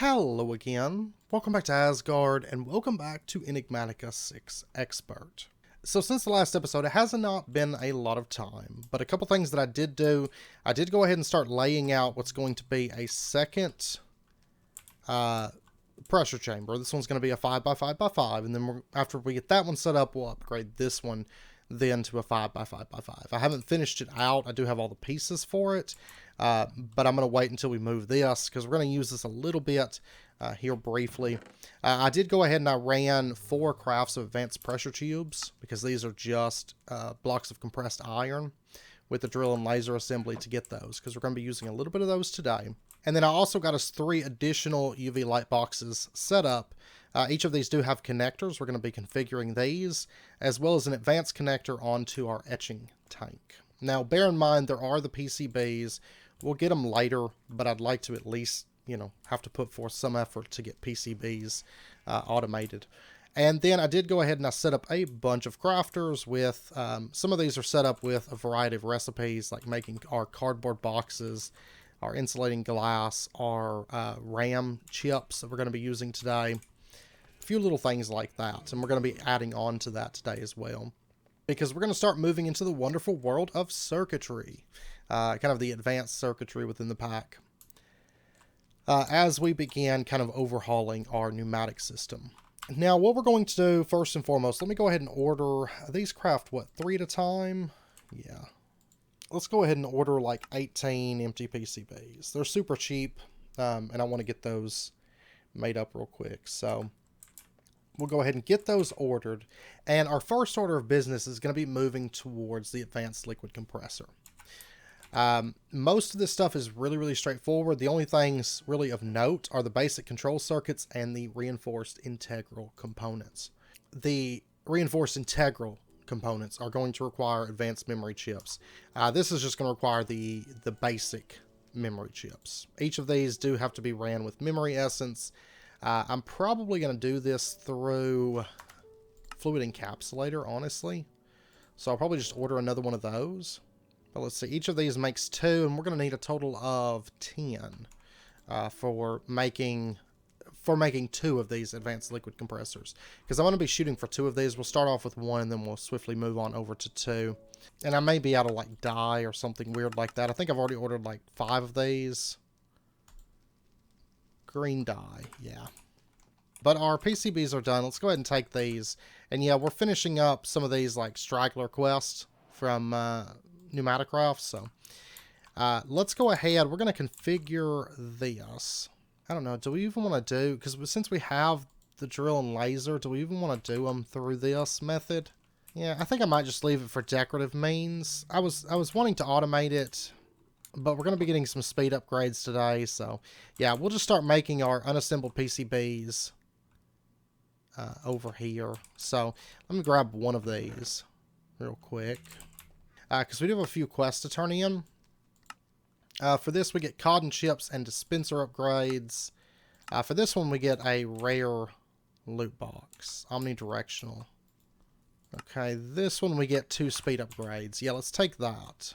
Hello again, welcome back to Asgard, and welcome back to Enigmatica 6 Expert. So since the last episode, it has not been a lot of time, but a couple things that I did do, I did go ahead and start laying out what's going to be a second pressure chamber. This one's going to be a 5x5x5, and then after we get that one set up, we'll upgrade this one then to a 5x5x5. I haven't finished it out. I do have all the pieces for it, but I'm going to wait until we move this because we're going to use this a little bit here briefly. I did go ahead and I ran 4 crafts of advanced pressure tubes because these are just blocks of compressed iron with the drill and laser assembly to get those, because we're going to be using a little bit of those today. And then I also got us 3 additional UV light boxes set up. Each of these do have connectors. We're going to be configuring these, as well as an advanced connector onto our etching tank. Now, bear in mind, there are the PCBs. We'll get them later, but I'd like to at least, have to put forth some effort to get PCBs automated. And then I did go ahead and I set up a bunch of crafters with, some of these are set up with a variety of recipes, like making our cardboard boxes, our insulating glass, our RAM chips that we're going to be using today. A few little things like that, and we're going to be adding on to that today as well, because we're going to start moving into the wonderful world of circuitry, kind of the advanced circuitry within the pack, as we begin kind of overhauling our pneumatic system. Now, what we're going to do first and foremost, let me go ahead and order these. Craft what, 3 at a time? Yeah, let's go ahead and order like 18 empty PCBs. They're super cheap, and I want to get those made up real quick, so we'll go ahead and get those ordered. And our first order of business is going to be moving towards the advanced liquid compressor. Most of this stuff is really straightforward. The only things really of note are the basic control circuits and the reinforced integral components. The reinforced integral components are going to require advanced memory chips. This is just going to require the basic memory chips. Each of these do have to be ran with memory essence. I'm probably going to do this through fluid encapsulator, honestly. So I'll probably just order another one of those. But let's see, each of these makes 2, and we're going to need a total of 10 for making 2 of these advanced liquid compressors. Because I'm going to be shooting for 2 of these. We'll start off with 1, and then we'll swiftly move on over to 2. And I may be out of like dye or something weird like that. I think I've already ordered like 5 of these. Green dye, yeah. But our PCBs are done. Let's go ahead and take these. And yeah, we're finishing up some of these like straggler quests from Pneumaticraft. So let's go ahead. We're going to configure this. I don't know. Do we even want to do, because since we have the drill and laser, do we even want to do them through this method? Yeah, I think I might just leave it for decorative means. I was wanting to automate it, but we're going to be getting some speed upgrades today, so yeah, we'll just start making our unassembled PCBs over here. So let me grab one of these real quick, because we do have a few quests to turn in. For this, we get cotton chips and dispenser upgrades. For this one, we get a rare loot box, omnidirectional. Okay, this one we get 2 speed upgrades. Yeah, let's take that.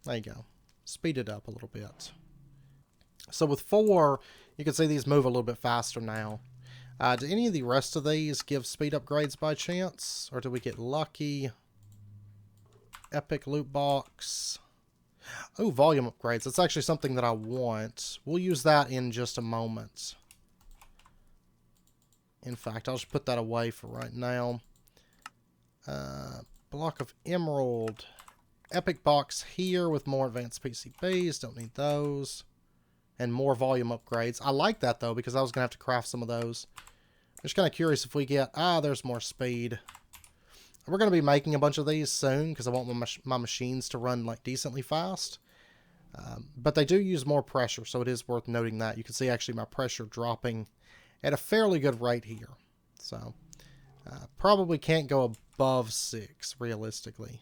There you go. Speed it up a little bit. So with 4, you can see these move a little bit faster now. Do any of the rest of these give speed upgrades by chance? Or do we get lucky? Epic loot box. Oh, volume upgrades. That's actually something that I want. We'll use that in just a moment. In fact, I'll just put that away for right now. Block of emerald. Epic box here with more advanced PCBs. Don't need those. And more volume upgrades. I like that, though, because I was going to have to craft some of those. I'm just kind of curious if we get... there's more speed. We're going to be making a bunch of these soon, because I want my machines to run like decently fast. But they do use more pressure, so it is worth noting that. You can see actually my pressure dropping at a fairly good rate here. So, probably can't go above 6, realistically.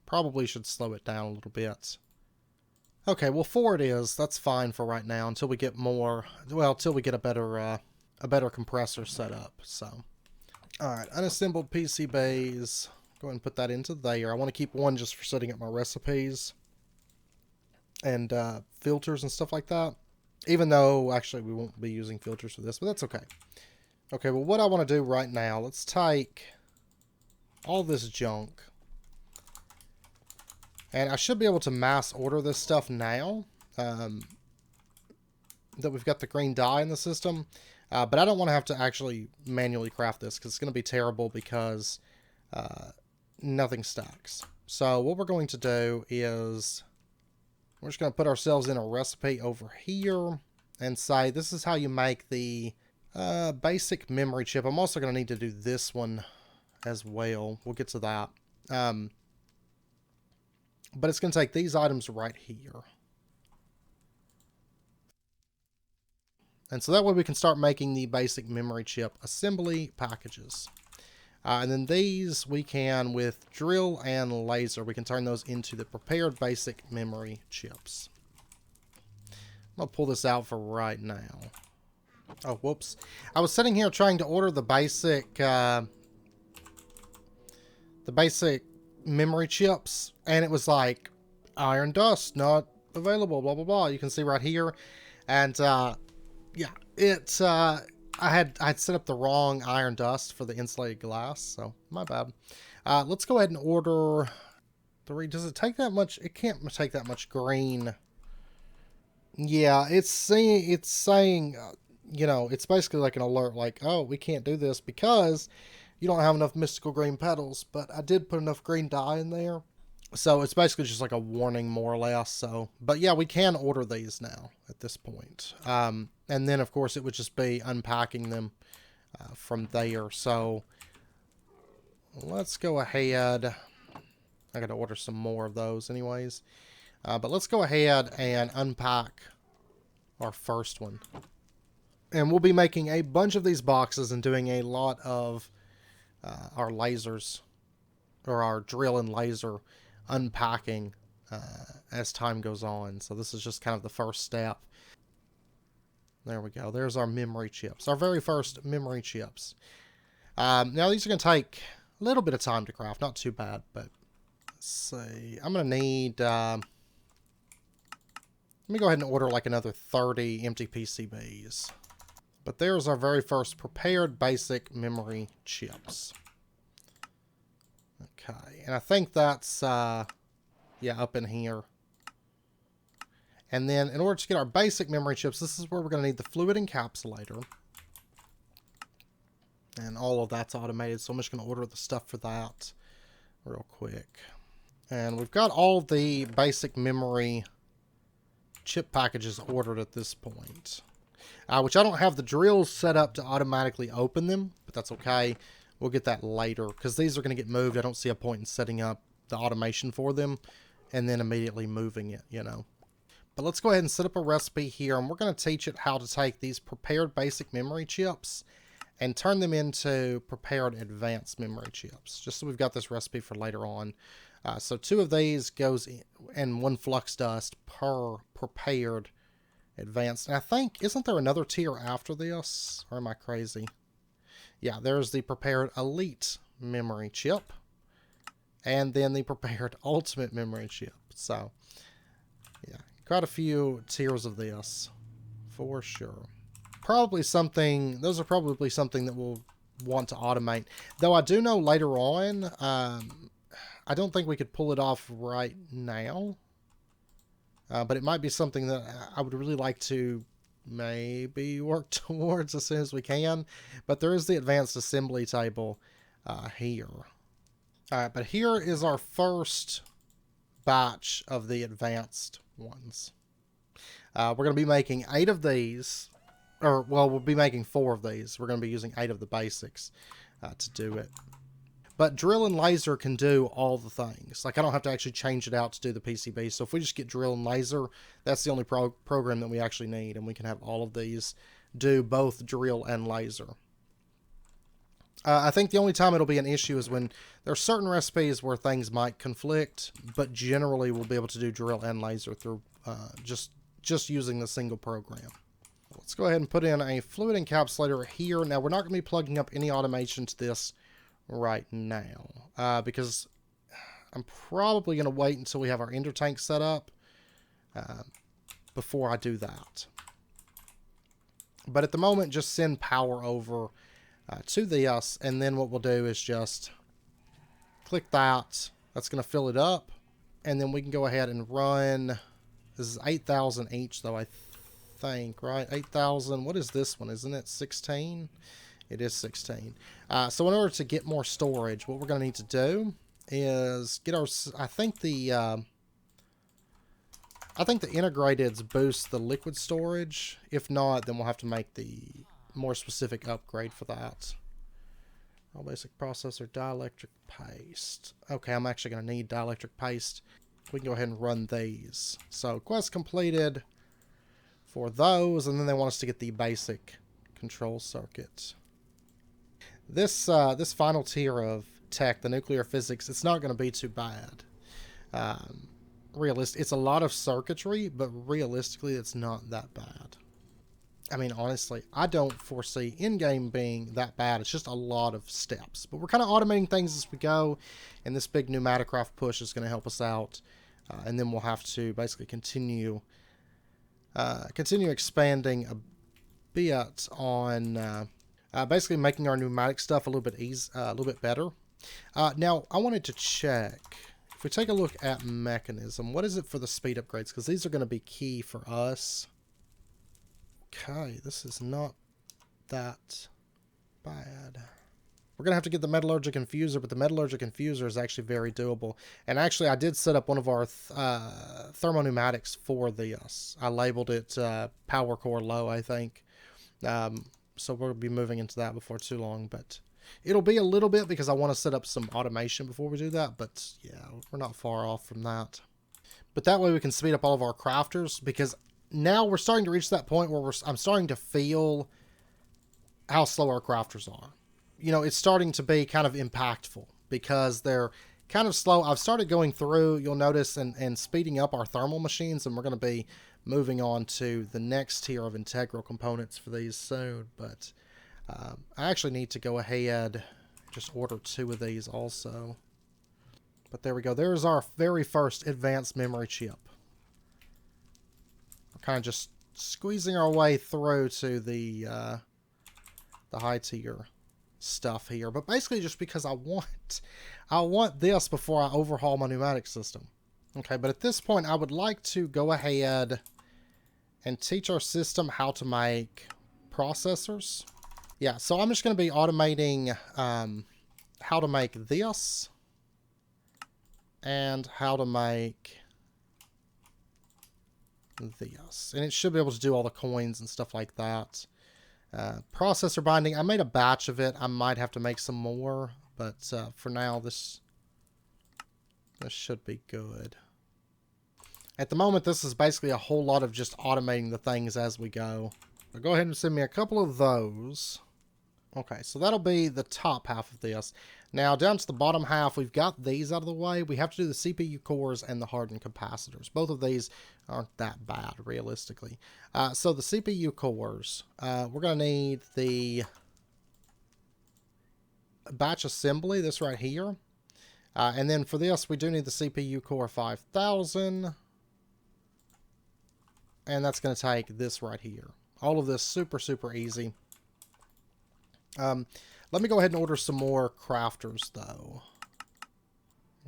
Probably should slow it down a little bit. Okay, well 4 it is. That's fine for right now until we get more, well, until we get a better compressor set up. So, alright, unassembled PCBs. Go ahead and put that into there. I want to keep one just for setting up my recipes and filters and stuff like that. Even though, actually, we won't be using filters for this, but that's okay. Okay, well, what I want to do right now, let's take all this junk. And I should be able to mass order this stuff now that we've got the green dye in the system. But I don't want to have to actually manually craft this because it's going to be terrible because nothing stacks. So what we're going to do is we're just going to put ourselves in a recipe over here and say this is how you make the basic memory chip. I'm also going to need to do this one as well. We'll get to that. But it's going to take these items right here. And so that way we can start making the basic memory chip assembly packages. And then these we can, with drill and laser, we can turn those into the prepared basic memory chips. I'm going to pull this out for right now. Oh, whoops. I was sitting here trying to order the basic memory chips, and it was like, iron dust not available, blah, blah, blah. You can see right here. And, yeah, it's, I had set up the wrong iron dust for the insulated glass, so my bad. Let's go ahead and order 3. Does it take that much? It can't take that much green. Yeah, it's saying, you know, it's basically like an alert, like, oh, we can't do this because you don't have enough mystical green petals, but I did put enough green dye in there. So it's basically just like a warning, more or less. So, but yeah, we can order these now at this point. And then, of course, it would just be unpacking them from there. So let's go ahead. I got to order some more of those anyways. But let's go ahead and unpack our first one. And we'll be making a bunch of these boxes and doing a lot of our lasers, or our drill and laser unpacking as time goes on. So this is just kind of the first step. There we go. There's our memory chips. Our very first memory chips. Now these are going to take a little bit of time to craft. Not too bad, but let's see. I'm going to need... let me go ahead and order like another 30 empty PCBs. But there's our very first prepared basic memory chips. Okay, and I think that's, yeah, up in here. And then in order to get our basic memory chips, this is where we're going to need the fluid encapsulator. And all of that's automated, so I'm just going to order the stuff for that real quick. And we've got all the basic memory chip packages ordered at this point. Which I don't have the drills set up to automatically open them, but that's okay. We'll get that later, because these are going to get moved. I don't see a point in setting up the automation for them and then immediately moving it, you know. But let's go ahead and set up a recipe here, and we're going to teach it how to take these prepared basic memory chips and turn them into prepared advanced memory chips, just so we've got this recipe for later on. So 2 of these goes in, and 1 flux dust per prepared advanced. And I think, isn't there another tier after this? Or am I crazy? Yeah, there's the prepared elite memory chip. And then the prepared ultimate memory chip. So, yeah, quite a few tiers of this. For sure. Probably something, those are probably something that we'll want to automate. Though I do know later on, I don't think we could pull it off right now. But it might be something that I would really like to maybe work towards as soon as we can. But there is the advanced assembly table here. Alright, but here is our first batch of the advanced ones. We're going to be making 8 of these. Or, well, we'll be making 4 of these. We're going to be using 8 of the basics to do it. But drill and laser can do all the things. Like, I don't have to actually change it out to do the PCB. So if we just get drill and laser, that's the only program that we actually need. And we can have all of these do both drill and laser. I think the only time it'll be an issue is when there are certain recipes where things might conflict. But generally, we'll be able to do drill and laser through just using the single program. Let's go ahead and put in a fluid encapsulator here. Now, we're not going to be plugging up any automation to this right now, because I'm probably going to wait until we have our ender tank set up before I do that. But at the moment, just send power over to this, and then what we'll do is just click that. That's going to fill it up, and then we can go ahead and run. This is 8,000 each, though, I think, right? 8,000. What is this one? Isn't it 16? It is 16. So in order to get more storage, what we're going to need to do is get our. I think the integrateds boost the liquid storage. If not, then we'll have to make the more specific upgrade for that. All basic processor, dielectric paste. Okay, I'm actually going to need dielectric paste. We can go ahead and run these. So quest completed for those, and then they want us to get the basic control circuit. This final tier of tech, the nuclear physics, it's not going to be too bad. It's a lot of circuitry, but realistically, it's not that bad. I mean, honestly, I don't foresee in-game being that bad. It's just a lot of steps. But we're kind of automating things as we go, and this big pneumatic push is going to help us out. And then we'll have to basically continue expanding a bit on basically making our pneumatic stuff a little bit better. Now, I wanted to check. If we take a look at mechanism, what is it for the speed upgrades? Because these are going to be key for us. Okay, this is not that bad. We're going to have to get the Metallurgic Infuser, but the Metallurgic Infuser is actually very doable. And actually, I did set up one of our thermopneumatics for this. I labeled it Power Core Low, I think. So we'll be moving into that before too long, but it'll be a little bit because I want to set up some automation before we do that, but yeah, we're not far off from that. But that way we can speed up all of our crafters, because now we're starting to reach that point where I'm starting to feel how slow our crafters are. You know, it's starting to be kind of impactful because they're kind of slow. I've started going through, you'll notice, and speeding up our thermal machines, and we're going to be moving on to the next tier of integral components for these soon. But I actually need to go ahead and just order 2 of these also. But there we go. There's our very first advanced memory chip. We're kind of just squeezing our way through to the high tier stuff here. But basically just because I want this before I overhaul my pneumatic system. Okay, but at this point I would like to go ahead and teach our system how to make processors. Yeah, so I'm just going to be automating how to make this and how to make this. And it should be able to do all the coins and stuff like that. Processor binding, I made a batch of it. I might have to make some more, but for now this should be good. At the moment, this is basically a whole lot of just automating the things as we go. So go ahead and send me a couple of those. Okay, so that'll be the top half of this. Now, down to the bottom half, we've got these out of the way. We have to do the CPU cores and the hardened capacitors. Both of these aren't that bad, realistically. So the CPU cores, we're going to need the batch assembly, this right here. And then for this, we do need the CPU core 5000. And that's going to take this right here. All of this super, super easy. Let me go ahead and order some more crafters, though.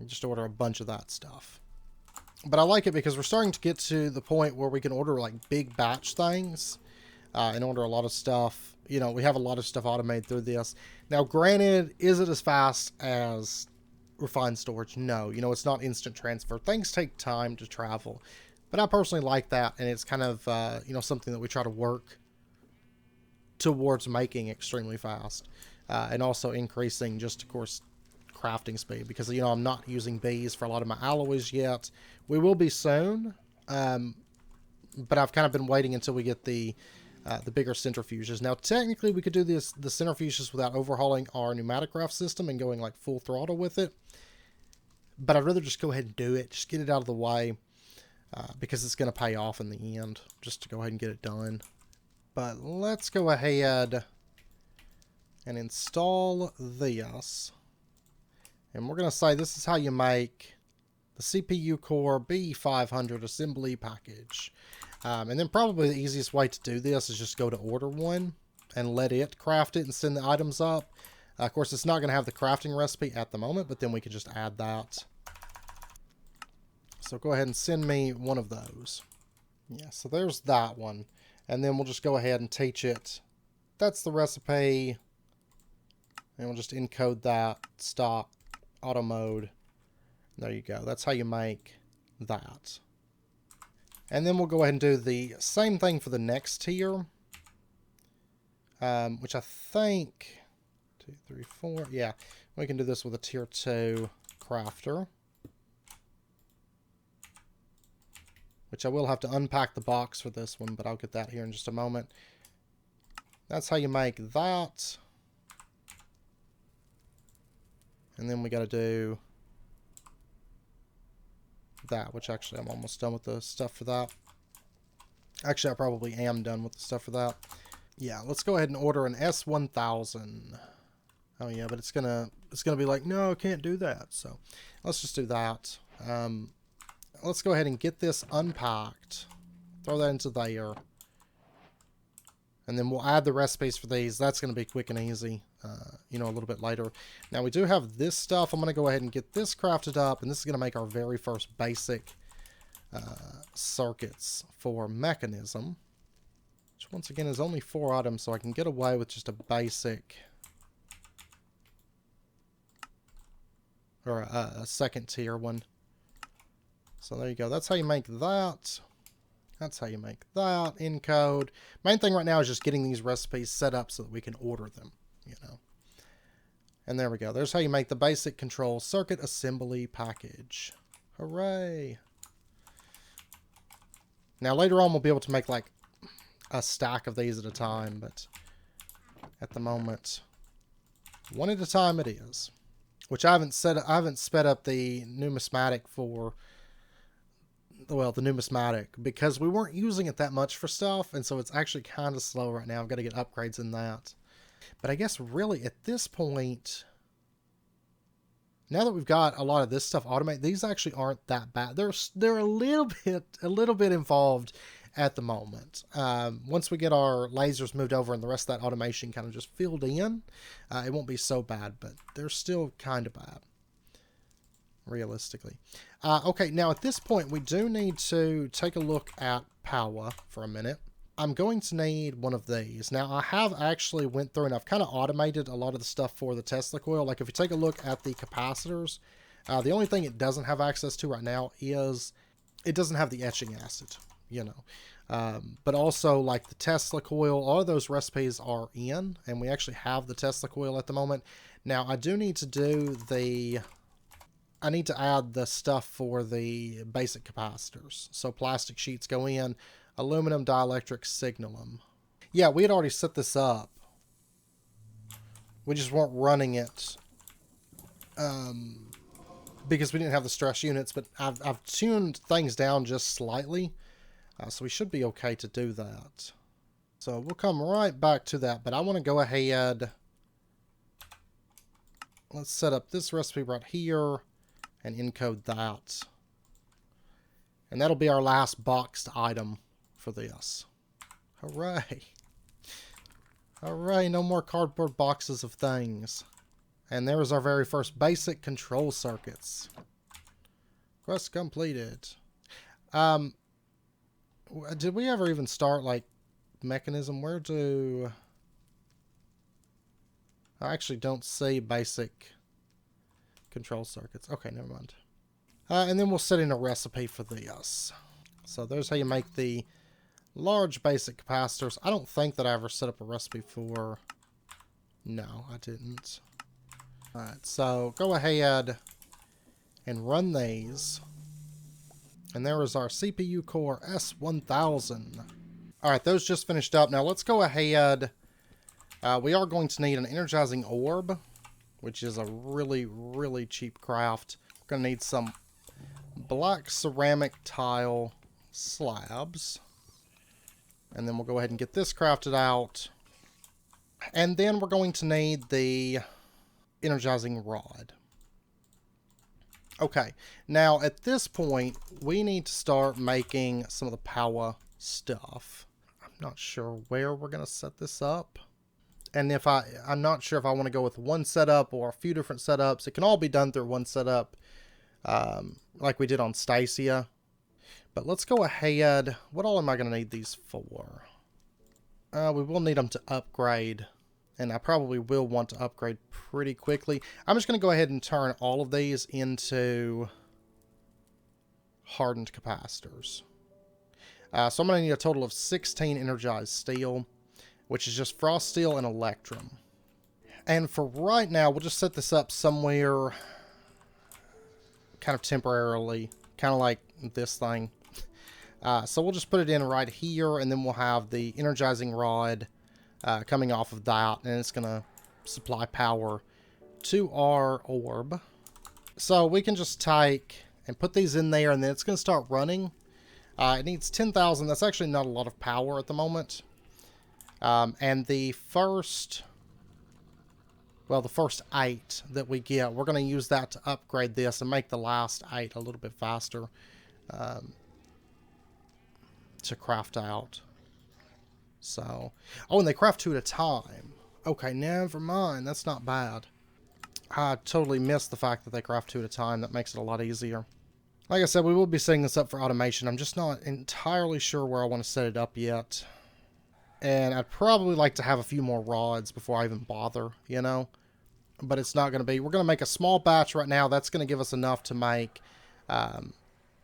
Just order a bunch of that stuff. But I like it because we're starting to get to the point where we can order, like, big batch things. And order a lot of stuff. You know, we have a lot of stuff automated through this. Now, granted, is it as fast as refined storage? No. You know, it's not instant transfer. Things take time to travel. But I personally like that, and it's kind of, you know, something that we try to work towards making extremely fast. And also increasing just, of course, crafting speed. Because, you know, I'm not using bees for a lot of my alloys yet. We will be soon. But I've kind of been waiting until we get the bigger centrifuges. Now, technically, we could do the centrifuges without overhauling our pneumatic raft system and going, like, full throttle with it. But I'd rather just go ahead and do it. Just get it out of the way. Because it's going to pay off in the end. Just to go ahead and get it done. But let's go ahead and install this. And we're going to say this is how you make the CPU core B500 assembly package. And then probably the easiest way to do this is just go to order one and let it craft it and send the items up. Of course, it's not going to have the crafting recipe at the moment, but then we can just add that. So go ahead and send me one of those. Yeah, so there's that one. And then we'll just go ahead and teach it. That's the recipe. And we'll just encode that, stock, auto mode. There you go. That's how you make that. And then we'll go ahead and do the same thing for the next tier. Which I think... 2, 3, 4. Yeah, we can do this with a tier 2 crafter. Which I will have to unpack the box for this one, but I'll get that here in just a moment. That's how you make that. And then we got to do that, which actually I'm almost done with the stuff for that. Actually, I probably am done with the stuff for that. Yeah, let's go ahead and order an S1000. Oh yeah, but it's gonna be like, no, I can't do that. So let's just do that. Let's go ahead and get this unpacked. Throw that into there. And then we'll add the recipes for these. That's going to be quick and easy, you know, a little bit later. Now, we do have this stuff. I'm going to go ahead and get this crafted up. And this is going to make our very first basic circuits for mechanism. Which, once again, is only 4 items. So I can get away with just a basic... or a second tier one. So there you go. That's how you make that. That's how you make that. Encode. Main thing right now is just getting these recipes set up so that we can order them, you know. And there we go. There's how you make the basic control circuit assembly package. Hooray. Now later on we'll be able to make like a stack of these at a time, but at the moment, one at a time it is. Which I haven't sped up the Numismatic for... well, the Numismatic, because we weren't using it that much for stuff, and so it's actually kind of slow right now. I've got to get upgrades in that. But I guess really at this point, now that we've got a lot of this stuff automated, these actually aren't that bad. They're a little bit involved at the moment. Once we get our lasers moved over and the rest of that automation kind of just filled in, it won't be so bad, but they're still kind of bad. Realistically. Okay, now at this point we do need to take a look at power for a minute. I'm going to need one of these. Now I have actually went through and I've kind of automated a lot of the stuff for the Tesla coil. Like if you take a look at the capacitors, the only thing it doesn't have access to right now is it doesn't have the etching acid, you know. But also like the Tesla coil, all of those recipes are in, and we actually have the Tesla coil at the moment. Now I do need to do the... I need to add the stuff for the basic capacitors. So plastic sheets go in, aluminum dielectric signal them. Yeah, we had already set this up. We just weren't running it because we didn't have the stress units, but I've tuned things down just slightly. So we should be okay to do that. So we'll come right back to that, but I want to go ahead. Let's set up this recipe right here. And encode that. And that'll be our last boxed item for this. Hooray. Hooray, no more cardboard boxes of things. And there is our very first basic control circuits. Quest completed. Did we ever even start, like, mechanism? Where do... I actually don't see basic... control circuits. Okay, never mind. And then we'll set in a recipe for this. So there's how you make the large basic capacitors. I don't think that I ever set up a recipe for... No, I didn't. Alright, so go ahead and run these. And there is our CPU core S1000. Alright, those just finished up. Now let's go ahead. We are going to need an Energizing Orb, which is a really, really cheap craft. We're going to need some black ceramic tile slabs. And then we'll go ahead and get this crafted out. And then we're going to need the energizing rod. Okay, now at this point, we need to start making some of the power stuff. I'm not sure where we're going to set this up. And if I'm not sure if I want to go with one setup or a few different setups. It can all be done through one setup, like we did on Stacia. But let's go ahead. What all am I going to need these for? We will need them to upgrade. And I probably will want to upgrade pretty quickly. I'm just going to go ahead and turn all of these into hardened capacitors. So I'm going to need a total of 16 energized steel, which is just frost steel and electrum. And for right now, we'll just set this up somewhere kind of temporarily, kind of like this thing. So we'll just put it in right here, and then we'll have the energizing rod coming off of that, and it's going to supply power to our orb. So we can just take and put these in there, and then it's going to start running. It needs 10,000. That's actually not a lot of power at the moment. And the first 8 that we get, we're going to use that to upgrade this and make the last 8 a little bit faster to craft out. So, oh, and they craft 2 at a time. Okay, never mind. That's not bad. I totally missed the fact that they craft 2 at a time. That makes it a lot easier. Like I said, we will be setting this up for automation. I'm just not entirely sure where I want to set it up yet. And I'd probably like to have a few more rods before I even bother, you know. But it's not going to be. We're going to make a small batch right now. That's going to give us enough to make,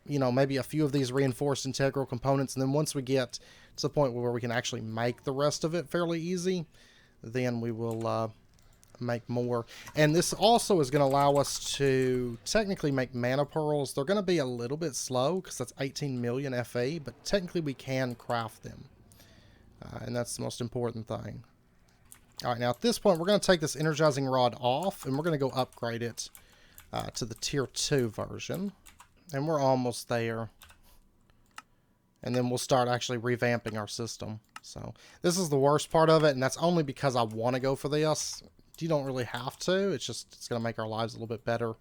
you know, maybe a few of these reinforced integral components. And then once we get to the point where we can actually make the rest of it fairly easy, then we will make more. And this also is going to allow us to technically make mana pearls. They're going to be a little bit slow because that's 18 million FE, but technically we can craft them. And that's the most important thing. Alright, now at this point we're going to take this energizing rod off, and we're going to go upgrade it to the tier 2 version. And we're almost there. And then we'll start actually revamping our system. So this is the worst part of it, and that's only because I want to go for this. You don't really have to. It's going to make our lives a little bit better.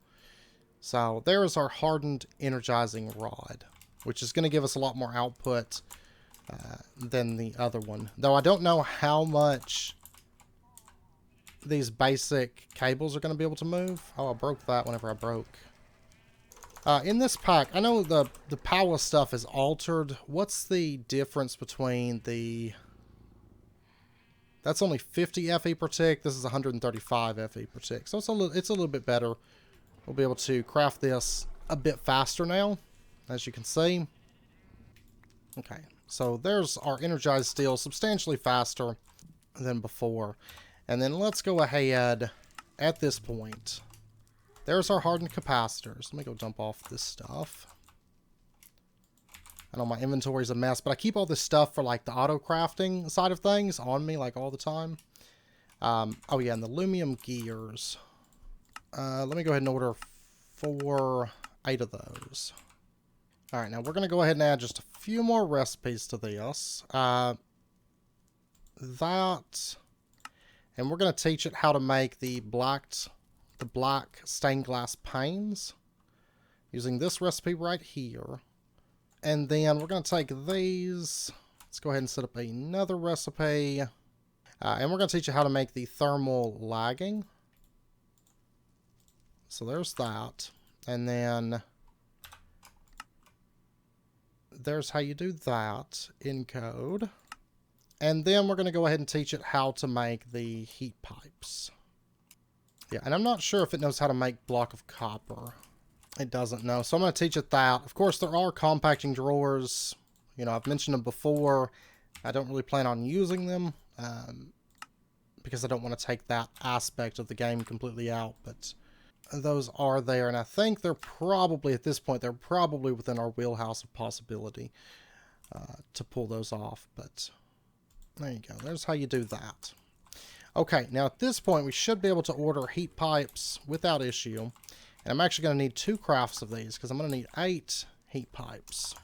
So there is our hardened energizing rod, which is going to give us a lot more output than the other one. Though I don't know how much these basic cables are going to be able to move. Oh, I broke that whenever I broke. In this pack, I know the power stuff is altered. What's the difference between the... That's only 50 FE per tick. This is 135 FE per tick. So it's a little bit better. We'll be able to craft this a bit faster now, as you can see. Okay, so there's our energized steel, substantially faster than before. And then let's go ahead at this point. There's our hardened capacitors. Let me go dump off this stuff. I know my inventory's a mess, but I keep all this stuff for like the auto crafting side of things on me like all the time. Oh yeah, and the aluminum gears. Let me go ahead and order 8 of those. Alright, now we're going to go ahead and add just a few more recipes to this. And we're going to teach it how to make the black stained glass panes using this recipe right here. And then we're going to take these. Let's go ahead and set up another recipe. And we're going to teach you how to make the thermal lagging. So there's that. And then there's how you do that in code. And then we're going to go ahead and teach it how to make the heat pipes. Yeah, and I'm not sure if it knows how to make block of copper. It doesn't know. So I'm going to teach it that. Of course, there are compacting drawers. You know, I've mentioned them before. I don't really plan on using them because I don't want to take that aspect of the game completely out. But those are there. And I think they're probably, at this point, they're probably within our wheelhouse of possibility to pull those off. But there you go. There's how you do that. Okay, now at this point, we should be able to order heat pipes without issue. And I'm actually going to need 2 crafts of these because I'm going to need 8 heat pipes.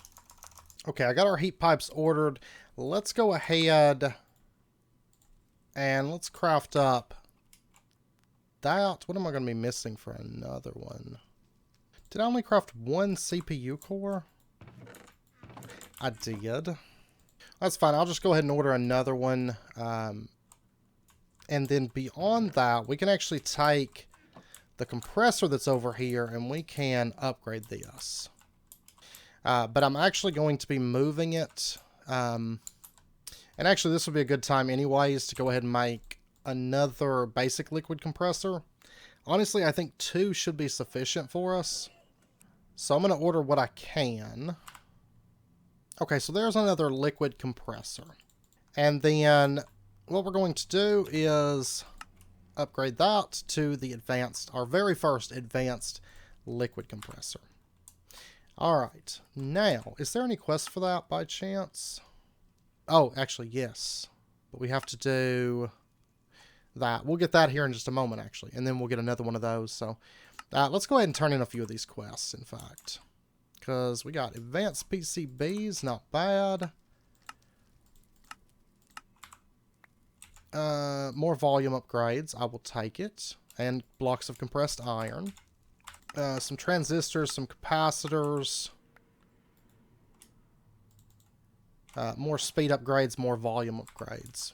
Okay, I got our heat pipes ordered. Let's go ahead and let's craft up that. What am I going to be missing for another one? Did I only craft one CPU core? I did. That's fine. I'll just go ahead and order another one. And then beyond that, we can actually take the compressor that's over here and we can upgrade this. But I'm actually going to be moving it. And actually, this would be a good time anyways to go ahead and make another basic liquid compressor. Honestly, I think 2 should be sufficient for us. So I'm going to order what I can. Okay, so there's another liquid compressor. And then what we're going to do is upgrade that to the advanced, our very first advanced liquid compressor. Alright, now, is there any quest for that by chance? Oh, actually, yes. But we have to do that. We'll get that here in just a moment, actually. And then we'll get another one of those. So let's go ahead and turn in a few of these quests, in fact. Because we got advanced PCBs, not bad. More volume upgrades, I will take it. And blocks of compressed iron. Some transistors, some capacitors. More speed upgrades, more volume upgrades.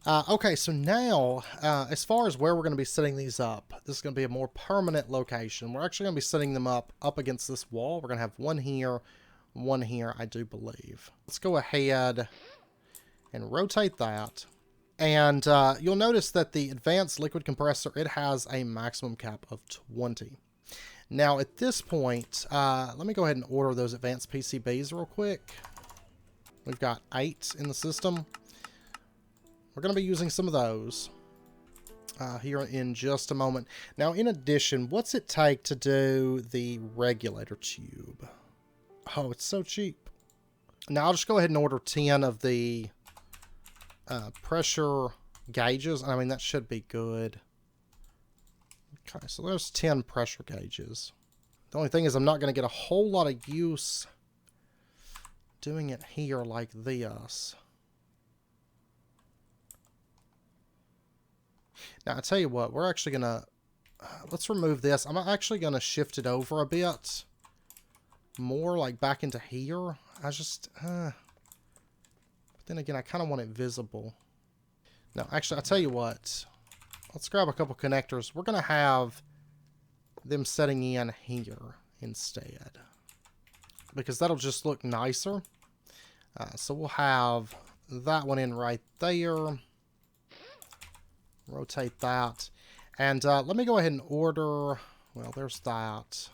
Okay, so now, as far as where we're going to be setting these up, this is going to be a more permanent location. We're actually going to be setting them up against this wall. We're going to have one here, I do believe. Let's go ahead and rotate that. And you'll notice that the advanced liquid compressor, it has a maximum cap of 20. Now, at this point, let me go ahead and order those advanced PCBs real quick. We've got 8 in the system. We're going to be using some of those here in just a moment. Now, in addition, what's it take to do the regulator tube? Oh, it's so cheap. Now, I'll just go ahead and order 10 of the pressure gauges. I mean, that should be good. Okay, so there's 10 pressure gauges. The only thing is I'm not going to get a whole lot of use doing it here like this. Now, I tell you what, we're actually going to... let's remove this. I'm actually going to shift it over a bit. More like back into here. I just... but then again, I kind of want it visible. No, actually, I tell you what. Let's grab a couple connectors. We're going to have them setting in here instead. Because that'll just look nicer. So we'll have that one in right there. Rotate that. And let me go ahead and order... well, there's that.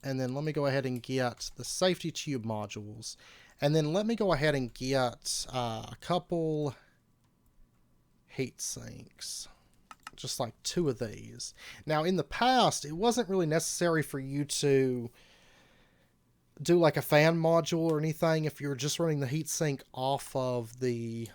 And then let me go ahead and get the safety tube modules. And then let me go ahead and get a couple heat sinks. Just like 2 of these. Now, in the past, it wasn't really necessary for you to do like a fan module or anything if you're just running the heat sink off of the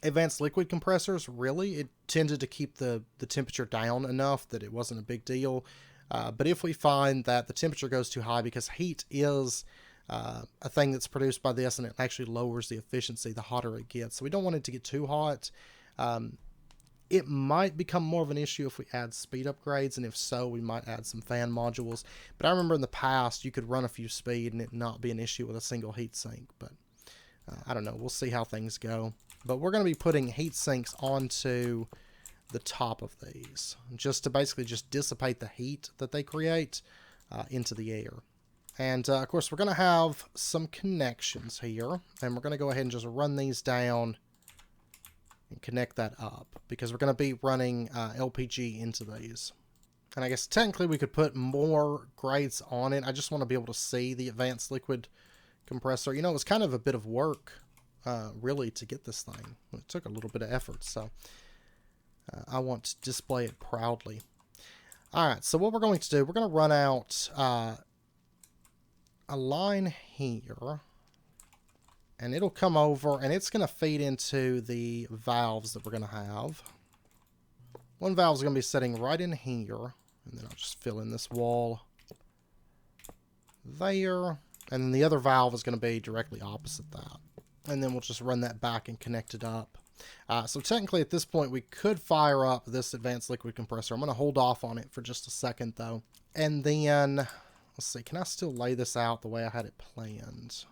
advanced liquid compressors. Really, it tended to keep the temperature down enough that it wasn't a big deal. But if we find that the temperature goes too high, because heat is a thing that's produced by this and it actually lowers the efficiency the hotter it gets, so we don't want it to get too hot. It might become more of an issue if we add speed upgrades, and if so, we might add some fan modules. But I remember in the past, you could run a few speed and it not be an issue with a single heat sink. But I don't know. We'll see how things go. But we're going to be putting heat sinks onto the top of these, just to basically just dissipate the heat that they create into the air. And of course, we're going to have some connections here, and we're going to go ahead and just run these down and connect that up, because we're going to be running LPG into these. And I guess technically we could put more grates on it. I just want to be able to see the advanced liquid compressor. You know, it was kind of a bit of work, really, to get this thing. It took a little bit of effort, so I want to display it proudly. Alright, so what we're going to do, we're going to run out a line here. And it'll come over, and it's going to feed into the valves that we're going to have. One valve is going to be sitting right in here. And then I'll just fill in this wall there. And then the other valve is going to be directly opposite that. And then we'll just run that back and connect it up. So technically at this point we could fire up this advanced liquid compressor. I'm going to hold off on it for just a second though. And then, let's see, can I still lay this out the way I had it planned?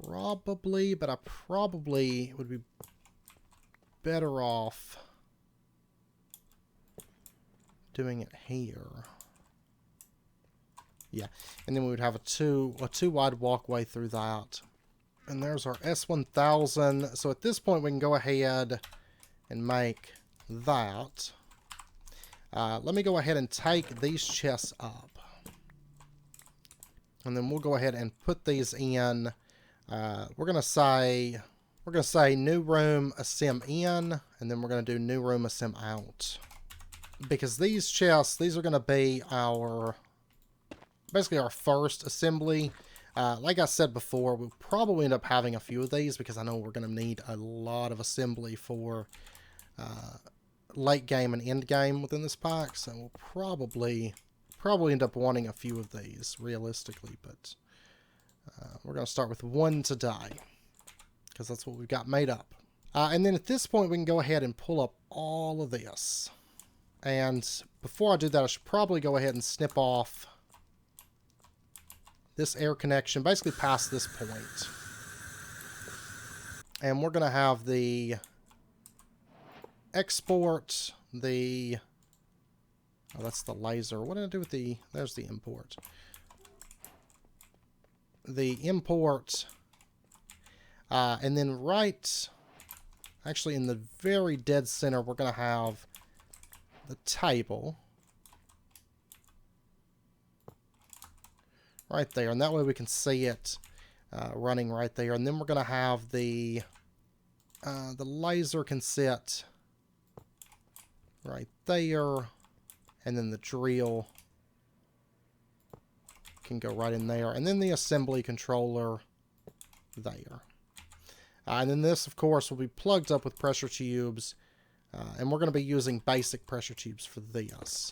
Probably, but I probably would be better off doing it here. Yeah, and then we would have a two wide walkway through that. And there's our S1000. So at this point we can go ahead and make that. Let me go ahead and take these chests up. And then we'll go ahead and put these in. We're gonna say new room assemb in, and then we're gonna do new room assemb out. Because these chests, these are gonna be our basically our first assembly. Like I said before, we'll probably end up having a few of these because I know we're going to need a lot of assembly for late game and end game within this pack. So we'll probably end up wanting a few of these realistically, but we're going to start with one today because that's what we've got made up. And then at this point, we can go ahead and pull up all of this. And before I do that, I should probably go ahead and snip off this air connection, basically past this point. And we're going to have the export, oh, that's the laser. What did I do with there's the import. The import, and then actually in the very dead center, we're going to have the table. Right there, and that way we can see it running right there. And then we're going to have the laser can sit right there, and then the drill can go right in there, and then the assembly controller there. And then this, of course, will be plugged up with pressure tubes, and we're going to be using basic pressure tubes for this.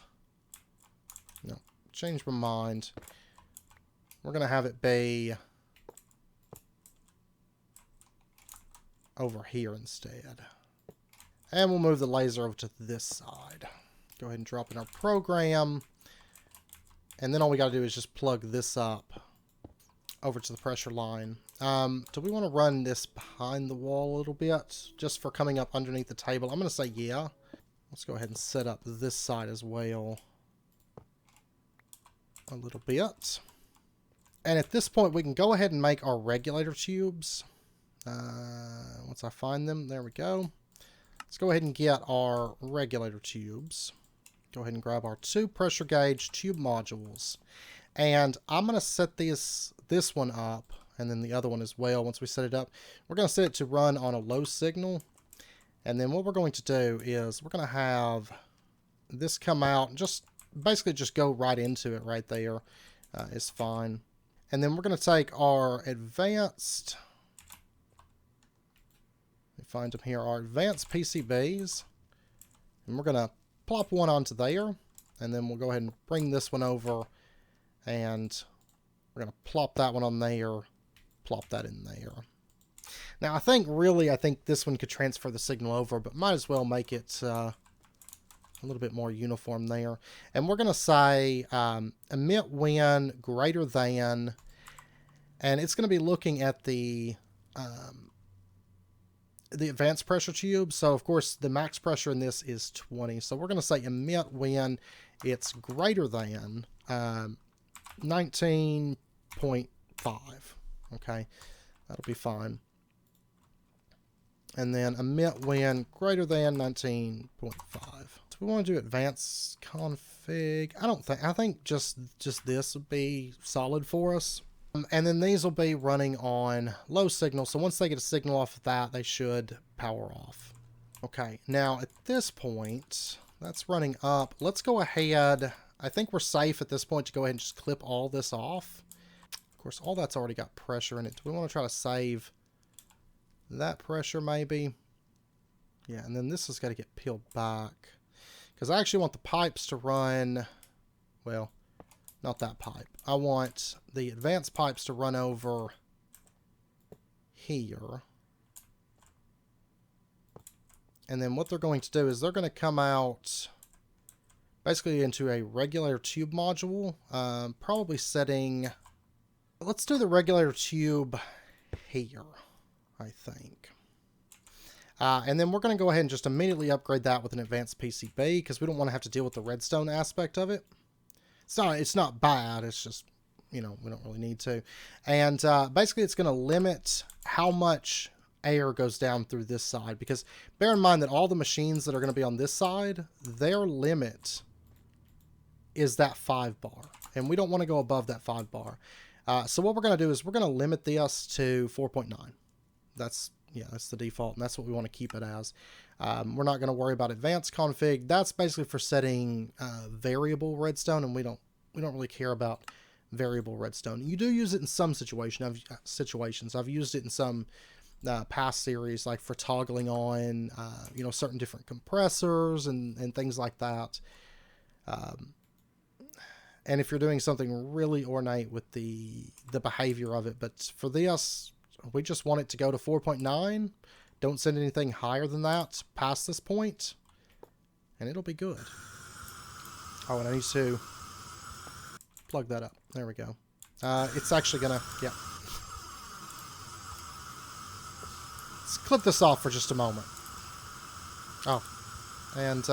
No, changed my mind. We're going to have it be over here instead. And we'll move the laser over to this side. Go ahead and drop in our program. And then all we got to do is just plug this up over to the pressure line. Do we want to run this behind the wall a little bit? Just for coming up underneath the table? I'm going to say yeah. Let's go ahead and set up this side as well a little bit. And at this point, we can go ahead and make our regulator tubes. Once I find them, there we go. Let's go ahead and get our regulator tubes. Go ahead and grab our 2 pressure gauge tube modules. And I'm going to set this one up, and then the other one as well. Once we set it up, we're going to set it to run on a low signal. And then what we're going to do is we're going to have this come out, and basically just go right into it right there is fine. And then we're going to take our advanced, let me find them here, our advanced PCBs, and we're going to plop one onto there, and then we'll go ahead and bring this one over, and we're going to plop that one on there, plop that in there. Now, I think this one could transfer the signal over, but might as well make it a little bit more uniform there. And we're going to say emit when greater than, and it's going to be looking at the advanced pressure tube. So, of course, the max pressure in this is 20. So we're going to say emit when it's greater than 19.5. Okay, that'll be fine. And then emit when greater than 19.5. Do we want to do advanced config? I think just this would be solid for us. And then these will be running on low signal. So once they get a signal off of that, they should power off. Okay, now at this point, that's running up. Let's go ahead. I think we're safe at this point to go ahead and just clip all this off. Of course, all that's already got pressure in it. Do we want to try to save that pressure maybe? Yeah, and then this has got to get peeled back. Because I actually want the pipes to run, well, not that pipe. I want the advanced pipes to run over here. And then what they're going to do is they're going to come out basically into a regulator tube module. Probably setting... Let's do the regulator tube here, I think. And then we're going to go ahead and just immediately upgrade that with an advanced PCB because we don't want to have to deal with the redstone aspect of it. It's not bad. It's just, you know, we don't really need to. And basically it's going to limit how much air goes down through this side, because bear in mind that all the machines that are going to be on this side, their limit is that 5 bar, and we don't want to go above that 5 bar. So what we're going to do is we're going to limit this to 4.9. That's the default, and that's what we want to keep it as. We're not going to worry about advanced config. That's basically for setting variable redstone, and we don't really care about variable redstone. You do use it in some situations. I've used it in some past series, like for toggling on you know, certain different compressors and things like that. And if you're doing something really ornate with the behavior of it, but for this, we just want it to go to 4.9. Don't send anything higher than that past this point, and it'll be good. Oh, and I need to plug that up. There we go. It's actually gonna, yeah. Let's clip this off for just a moment. Oh, and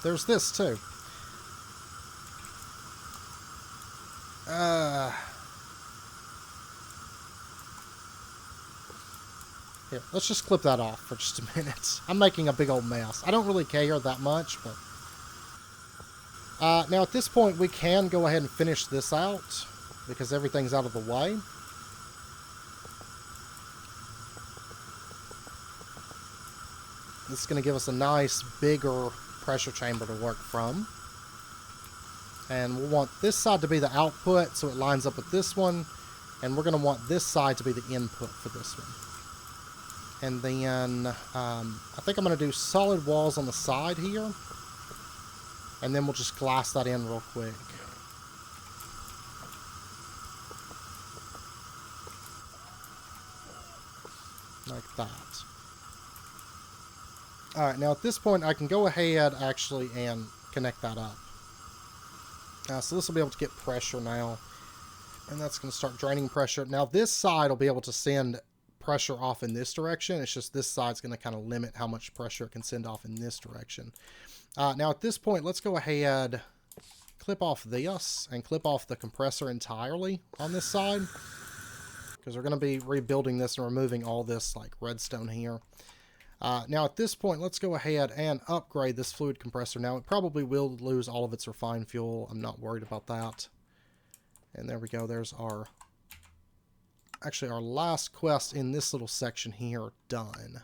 there's this too. Here, let's just clip that off for just a minute. I'm making a big old mess. I don't really care that much, but... now at this point we can go ahead and finish this out, because everything's out of the way. This is going to give us a nice, bigger pressure chamber to work from. And we'll want this side to be the output, so it lines up with this one. And we're going to want this side to be the input for this one. And then, I think I'm going to do solid walls on the side here. And then we'll just glass that in real quick. Like that. Alright, now at this point I can go ahead actually and connect that up. So this will be able to get pressure now. And that's going to start draining pressure. Now this side will be able to send pressure off in this direction. It's just this side's going to kind of limit how much pressure it can send off in this direction. Now at this point, let's go ahead, clip off this, and clip off the compressor entirely on this side. Because we're going to be rebuilding this and removing all this like redstone here. Now at this point, let's go ahead and upgrade this fluid compressor. Now it probably will lose all of its refined fuel. I'm not worried about that. And there we go. There's our, actually our last quest in this little section here done.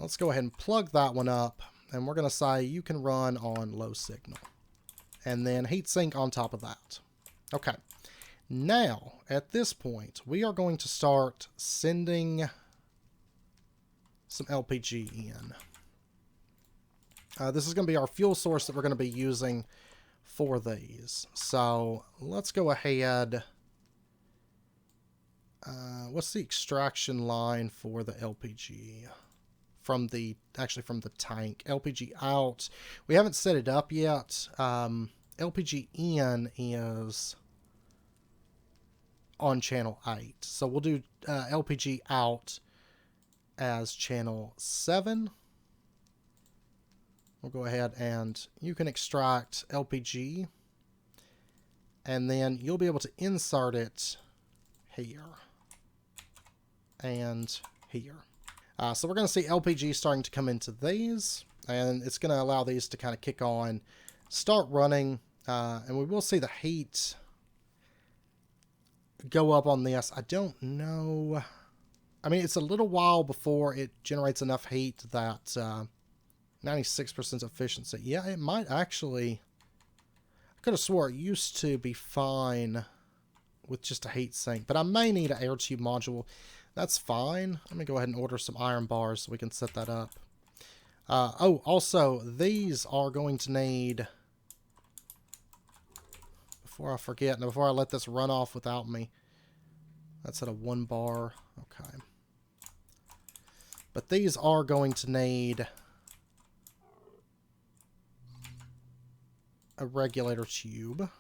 Let's go ahead and plug that one up. And we're going to say you can run on low signal. And then heatsink on top of that. Okay. Now, at this point, we are going to start sending some LPG in. This is going to be our fuel source that we're going to be using for these. So let's go ahead. What's the extraction line for the LPG? From the tank. LPG out. We haven't set it up yet. LPG in is on channel 8. So we'll do LPG out as channel 7. We'll go ahead and you can extract LPG, and then you'll be able to insert it here and here. So we're going to see LPG starting to come into these, and it's going to allow these to kind of kick on, start running, and we will see the heat go up on this. I don't know. I mean, it's a little while before it generates enough heat that 96% efficiency. Yeah, it might actually... I could have swore it used to be fine with just a heat sink, but I may need an air tube module. That's fine. Let me go ahead and order some iron bars so we can set that up. Oh, also, these are going to need... Before I forget, and before I let this run off without me. That's at a 1 bar. Okay. But these are going to need a regulator tube.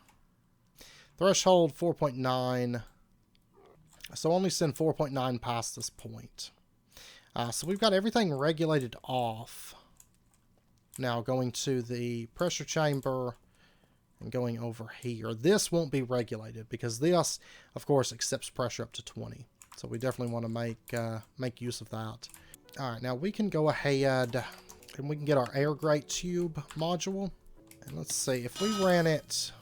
Threshold 4.9. So only send 4.9 past this point. So we've got everything regulated off. Now going to the pressure chamber and going over here. This won't be regulated because this, of course, accepts pressure up to 20. So we definitely want to make use of that. All right, now we can go ahead and we can get our air grate tube module. And let's see, if we ran it...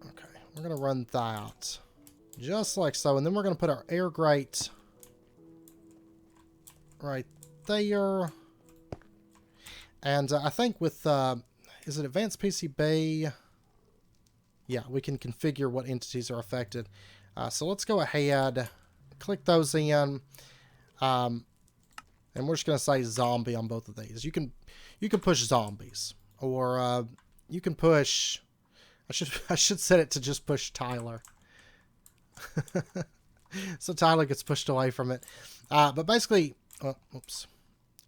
Okay, we're going to run that. Just like so. And then we're going to put our air grate right there. And I think with... is it Advanced PCB? Yeah, we can configure what entities are affected. So let's go ahead, click those in. And we're just going to say zombie on both of these. You can push zombies, or you can push. I should set it to just push Tyler, so Tyler gets pushed away from it. But basically, oops.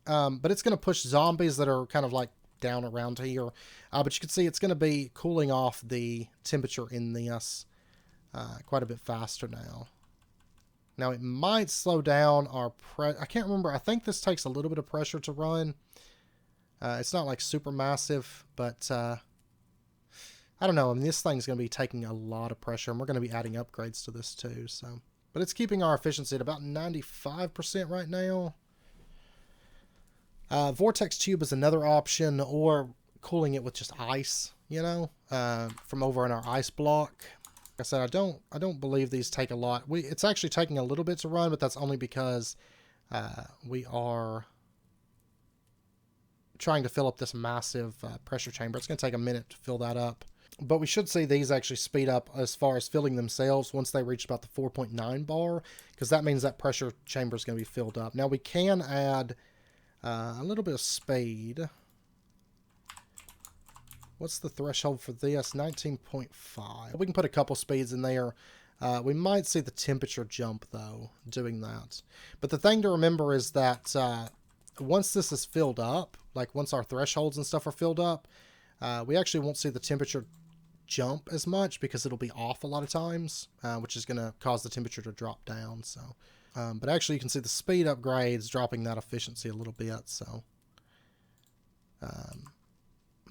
But it's going to push zombies that are kind of like down around here. But you can see it's going to be cooling off the temperature in this quite a bit faster now. Now, it might slow down our I can't remember. I think this takes a little bit of pressure to run. It's not like super massive, but I don't know. I mean, this thing's going to be taking a lot of pressure, and we're going to be adding upgrades to this too. So, but it's keeping our efficiency at about 95% right now. Vortex Tube is another option, or cooling it with just ice, you know, from over in our ice block. Like I said, I don't believe these take a lot. It's actually taking a little bit to run, but that's only because we are trying to fill up this massive pressure chamber. It's going to take a minute to fill that up. But we should see these actually speed up as far as filling themselves once they reach about the 4.9 bar, because that means that pressure chamber is going to be filled up. Now we can add a little bit of speed. What's the threshold for this? 19.5. We can put a couple speeds in there. We might see the temperature jump, though, doing that. But the thing to remember is that once this is filled up, like once our thresholds and stuff are filled up, we actually won't see the temperature jump as much because it'll be off a lot of times, which is going to cause the temperature to drop down. So, but actually you can see the speed upgrades dropping that efficiency a little bit. So,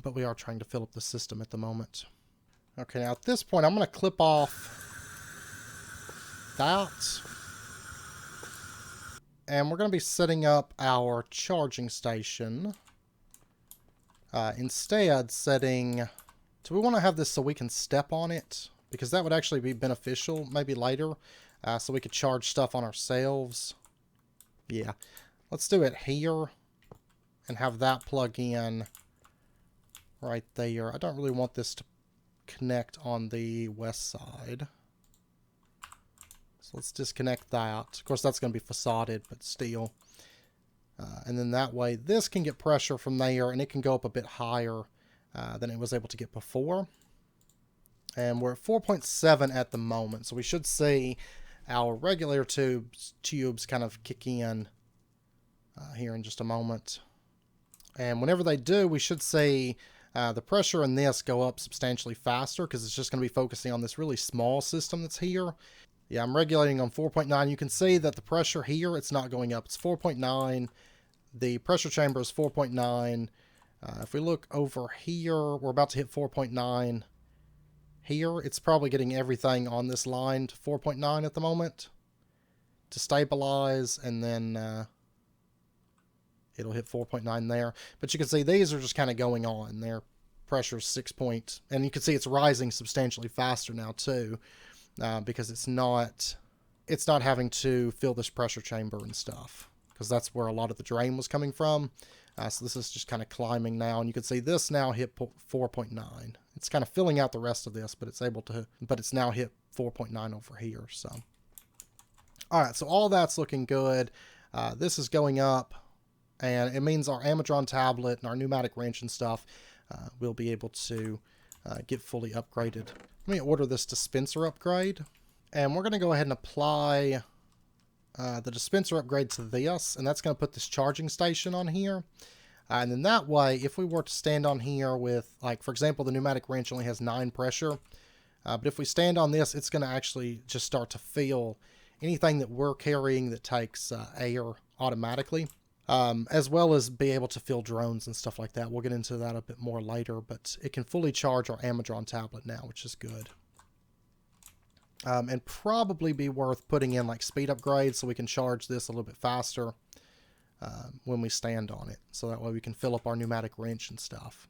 but we are trying to fill up the system at the moment. Okay, now at this point I'm going to clip off that. And we're going to be setting up our charging station. Instead, setting... Do we want to have this so we can step on it? Because that would actually be beneficial, maybe later. So we could charge stuff on ourselves. Yeah. Let's do it here. And have that plug in right there. I don't really want this to connect on the west side. So let's disconnect that. Of course, that's going to be facaded, but still. And then that way, this can get pressure from there, and it can go up a bit higher than it was able to get before. And we're at 4.7 at the moment, so we should see our regulator tubes kind of kick in here in just a moment. And whenever they do, we should see the pressure in this go up substantially faster, because it's just going to be focusing on this really small system that's here. Yeah, I'm regulating on 4.9. You can see that the pressure here, it's not going up. It's 4.9. The pressure chamber is 4.9. If we look over here, we're about to hit 4.9. Here, it's probably getting everything on this line to 4.9 at the moment to stabilize, and then it'll hit 4.9 there. But you can see these are just kind of going on. Their pressure is 6 point, and you can see it's rising substantially faster now too. Because it's not having to fill this pressure chamber and stuff, because that's where a lot of the drain was coming from. So this is just kind of climbing now, and you can see this now hit 4.9. It's kind of filling out the rest of this, but it's now hit 4.9 over here. So, all right, so all that's looking good. This is going up, and it means our Amadron tablet and our pneumatic wrench and stuff will be able to get fully upgraded. Let me order this dispenser upgrade, and we're going to go ahead and apply the dispenser upgrade to this, and that's going to put this charging station on here. And then that way, if we were to stand on here with, like, for example, the pneumatic wrench only has 9 pressure. But if we stand on this, it's going to actually just start to fill anything that we're carrying that takes air automatically. As well as be able to fill drones and stuff like that. We'll get into that a bit more later, but it can fully charge our Amazon tablet now, which is good. And probably be worth putting in like speed upgrades so we can charge this a little bit faster when we stand on it. So that way we can fill up our pneumatic wrench and stuff.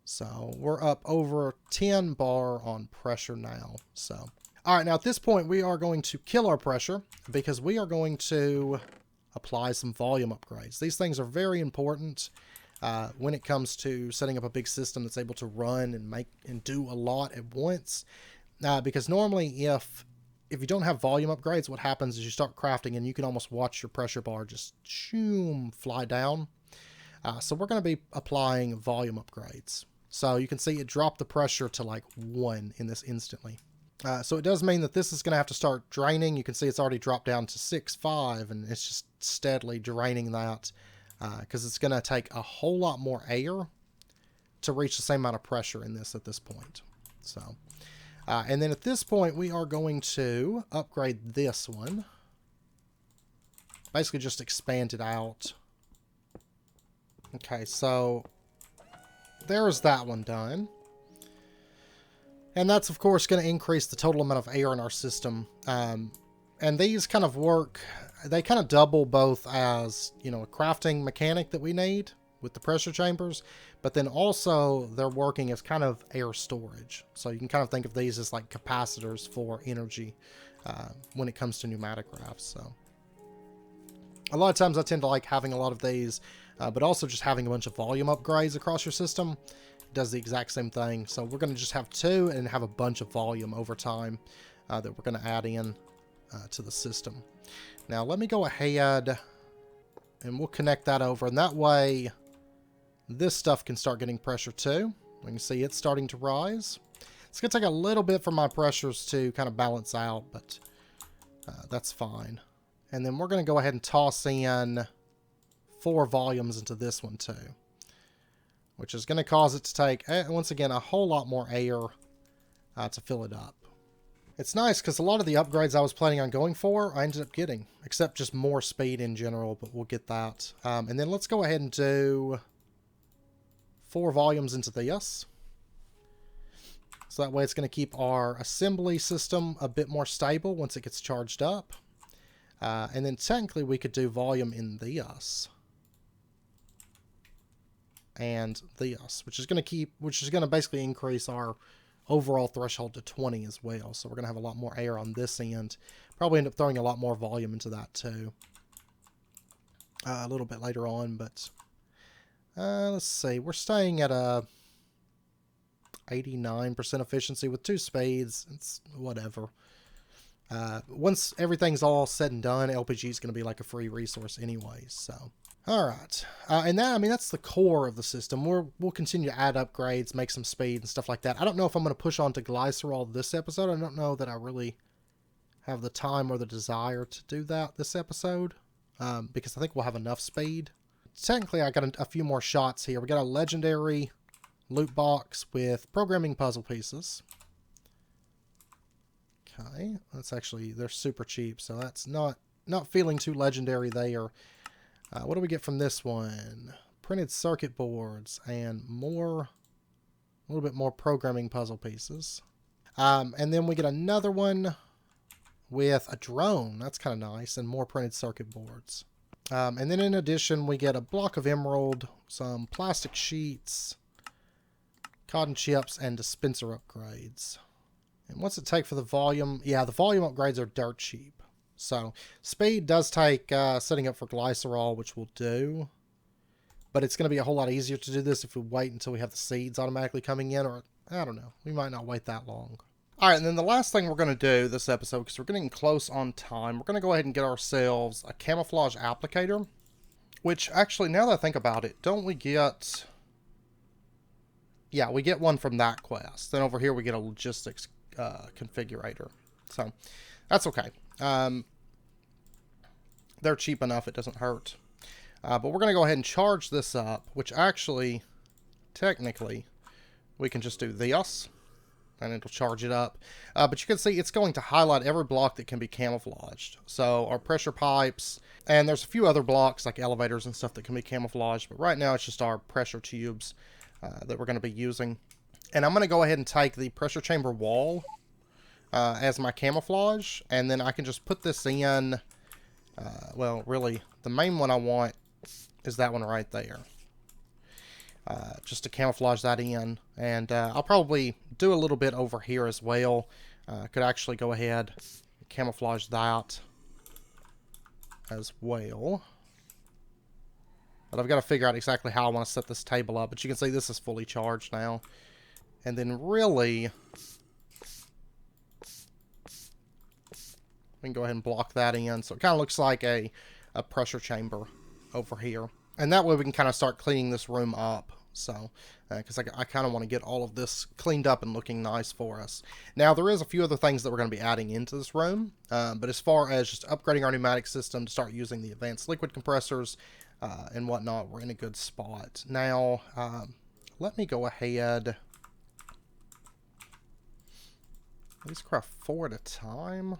So we're up over 10 bar on pressure now. So, all right, now at this point we are going to kill our pressure because we are going to apply some volume upgrades. These things are very important when it comes to setting up a big system that's able to run and make and do a lot at once. Because normally if you don't have volume upgrades, what happens is you start crafting and you can almost watch your pressure bar just fly down. So we're going to be applying volume upgrades. So you can see it dropped the pressure to like 1 in this instantly. So it does mean that this is going to have to start draining. You can see it's already dropped down to 6.5, and it's just steadily draining that because it's going to take a whole lot more air to reach the same amount of pressure in this at this point. So, and then at this point, we are going to upgrade this one. Basically just expand it out. Okay, so there's that one done. And that's, of course, going to increase the total amount of air in our system. And these kind of work, they kind of double both as, you know, a crafting mechanic that we need with the pressure chambers, but then also they're working as kind of air storage. So you can kind of think of these as like capacitors for energy when it comes to pneumatic rafts. So a lot of times I tend to like having a lot of these, but also just having a bunch of volume upgrades across your system. Does the exact same thing. So we're going to just have 2 and have a bunch of volume over time that we're going to add in to the system. Now let me go ahead and we'll connect that over, and that way this stuff can start getting pressure too. We can see it's starting to rise. It's going to take a little bit for my pressures to kind of balance out, but that's fine. And then we're going to go ahead and toss in 4 volumes into this one too, which is going to cause it to take, once again, a whole lot more air to fill it up. It's nice because a lot of the upgrades I was planning on going for, I ended up getting, except just more speed in general, but we'll get that. And then let's go ahead and do 4 volumes into this. So that way it's going to keep our assembly system a bit more stable once it gets charged up. And then technically we could do volume in this. And this, which is going to basically increase our overall threshold to 20 as well. So we're going to have a lot more air on this end. Probably end up throwing a lot more volume into that too. A little bit later on, but let's see. We're staying at a 89% efficiency with 2 speeds. It's whatever. Once everything's all said and done, LPG is going to be like a free resource anyway, so. All right, and that, I mean, that's the core of the system. We'll continue to add upgrades, make some speed and stuff like that. I don't know if I'm going to push on to glycerol this episode. I don't know that I really have the time or the desire to do that this episode, because I think we'll have enough speed. Technically, I got a few more shots here. We got a legendary loot box with programming puzzle pieces. Okay, that's actually, they're super cheap, so that's not feeling too legendary there. What do we get from this one? Printed circuit boards and a little bit more programming puzzle pieces. And then we get another one with a drone. That's kind of nice, and more printed circuit boards. And then in addition, we get a block of emerald, some plastic sheets, cotton chips, and dispenser upgrades. And what's it take for the volume? Yeah, the volume upgrades are dirt cheap. So speed does take setting up for glycerol, which we'll do. But it's going to be a whole lot easier to do this if we wait until we have the seeds automatically coming in. Or, I don't know, we might not wait that long. All right, and then the last thing we're going to do this episode, because we're getting close on time, we're going to go ahead and get ourselves a camouflage applicator. Which, actually, now that I think about it, don't we get... Yeah, we get one from that quest. Then over here we get a logistics configurator. So, that's okay. They're cheap enough, it doesn't hurt. But we're going to go ahead and charge this up, which actually, technically, we can just do this, and it'll charge it up. But you can see it's going to highlight every block that can be camouflaged. So our pressure pipes, and there's a few other blocks like elevators and stuff that can be camouflaged, but right now it's just our pressure tubes that we're going to be using. And I'm going to go ahead and take the pressure chamber wall as my camouflage, and then I can just put this in, well, really, the main one I want is that one right there. Just to camouflage that in, and I'll probably do a little bit over here as well. Could actually go ahead and camouflage that as well. But I've got to figure out exactly how I want to set this table up. But you can see this is fully charged now. And then really, we can go ahead and block that in. So it kind of looks like a pressure chamber over here. And that way we can kind of start cleaning this room up. So, because I kind of want to get all of this cleaned up and looking nice for us. Now, there is a few other things that we're going to be adding into this room. But as far as just upgrading our pneumatic system to start using the advanced liquid compressors and whatnot, we're in a good spot. Now, let me go ahead. Let's craft 4 at a time.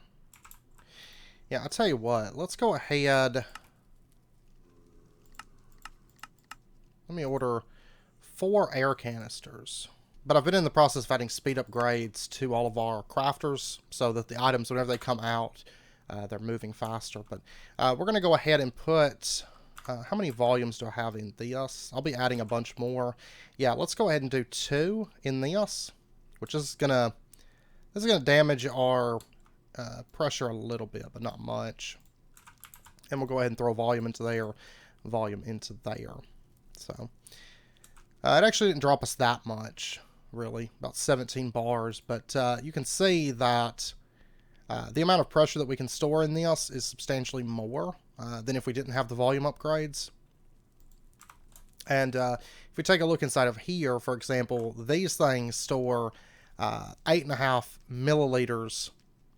Yeah, I'll tell you what. Let's go ahead. Let me order 4 air canisters. But I've been in the process of adding speed upgrades to all of our crafters so that the items, whenever they come out, they're moving faster. But we're going to go ahead and put... how many volumes do I have in this? I'll be adding a bunch more. Yeah, let's go ahead and do 2 in this, which is going to... This is going to damage our pressure a little bit, but not much. And we'll go ahead and throw volume into there, volume into there. So, it actually didn't drop us that much, really, about 17 bars. But you can see that the amount of pressure that we can store in this is substantially more than if we didn't have the volume upgrades. And if we take a look inside of here, for example, these things store 8.5 milliliters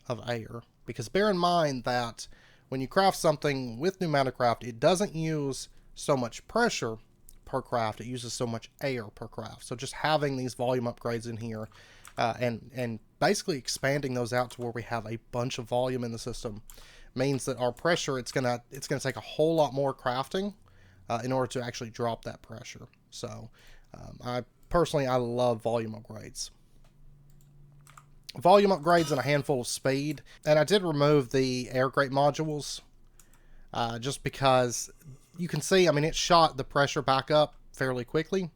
of air. Because bear in mind that when you craft something with pneumatic craft, it doesn't use so much pressure per craft, it uses so much air per craft. So just having these volume upgrades in here and basically expanding those out to where we have a bunch of volume in the system means that our pressure, it's gonna take a whole lot more crafting in order to actually drop that pressure. So I love volume upgrades. Volume upgrades and a handful of speed. And I did remove the air grate modules just because you can see, I mean, it shot the pressure back up fairly quickly.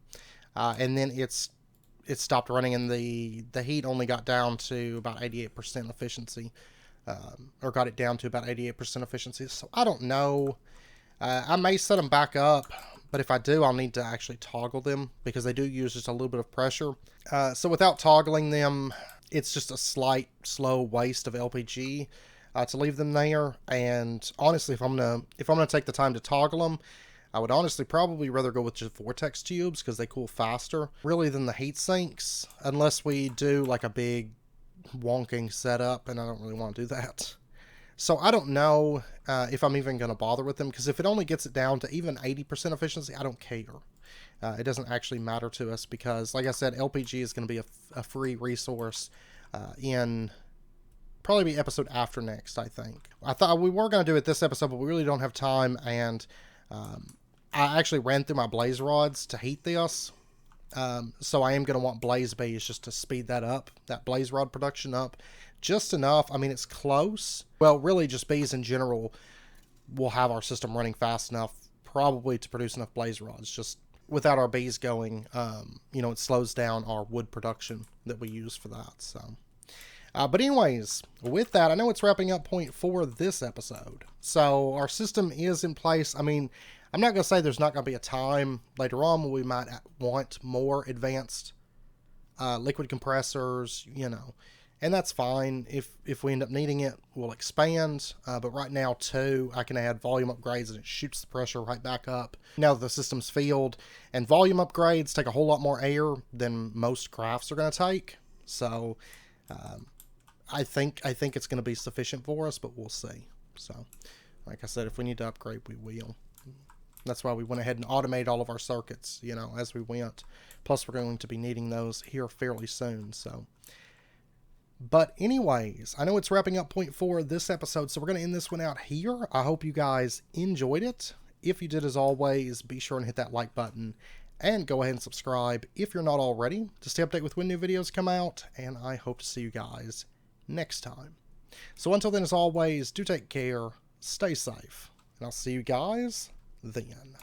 And then it stopped running and the heat only got down to about 88% efficiency. Or got it down to about 88% efficiency. So I don't know. I may set them back up, but if I do, I'll need to actually toggle them because they do use just a little bit of pressure. So without toggling them, it's just a slight, slow waste of LPG to leave them there. And honestly, if I'm gonna take the time to toggle them, I would honestly probably rather go with just Vortex Tubes because they cool faster, really, than the heat sinks, unless we do like a big wonking setup, and I don't really want to do that. So I don't know if I'm even going to bother with them, because if it only gets it down to even 80% efficiency, I don't care. It doesn't actually matter to us because, like I said, LPG is going to be a free resource in probably be episode after next, I think. I thought we were going to do it this episode, but we really don't have time, and I actually ran through my blaze rods to heat this. So I am going to want blaze bees just to speed that up, that blaze rod production up just enough. I mean, it's close. Well, really just bees in general will have our system running fast enough probably to produce enough blaze rods. Just without our bees going, it slows down our wood production that we use for that. So, but anyways, with that, I know it's wrapping up point for this episode. So our system is in place. I mean, I'm not going to say there's not going to be a time later on when we might want more advanced liquid compressors, and that's fine. If we end up needing it, we'll expand. But right now, too, I can add volume upgrades and it shoots the pressure right back up. Now that the system's filled, and volume upgrades take a whole lot more air than most crafts are going to take. So I think it's going to be sufficient for us, but we'll see. So Like I said, if we need to upgrade, we will. That's why we went ahead and automated all of our circuits, you know, as we went. Plus, we're going to be needing those here fairly soon, so. But anyways, I know it's wrapping up point 4 of this episode, so we're going to end this one out here. I hope you guys enjoyed it. If you did, as always, be sure and hit that like button. And go ahead and subscribe if you're not already to stay updated with when new videos come out. And I hope to see you guys next time. So until then, as always, do take care, stay safe, and I'll see you guys then.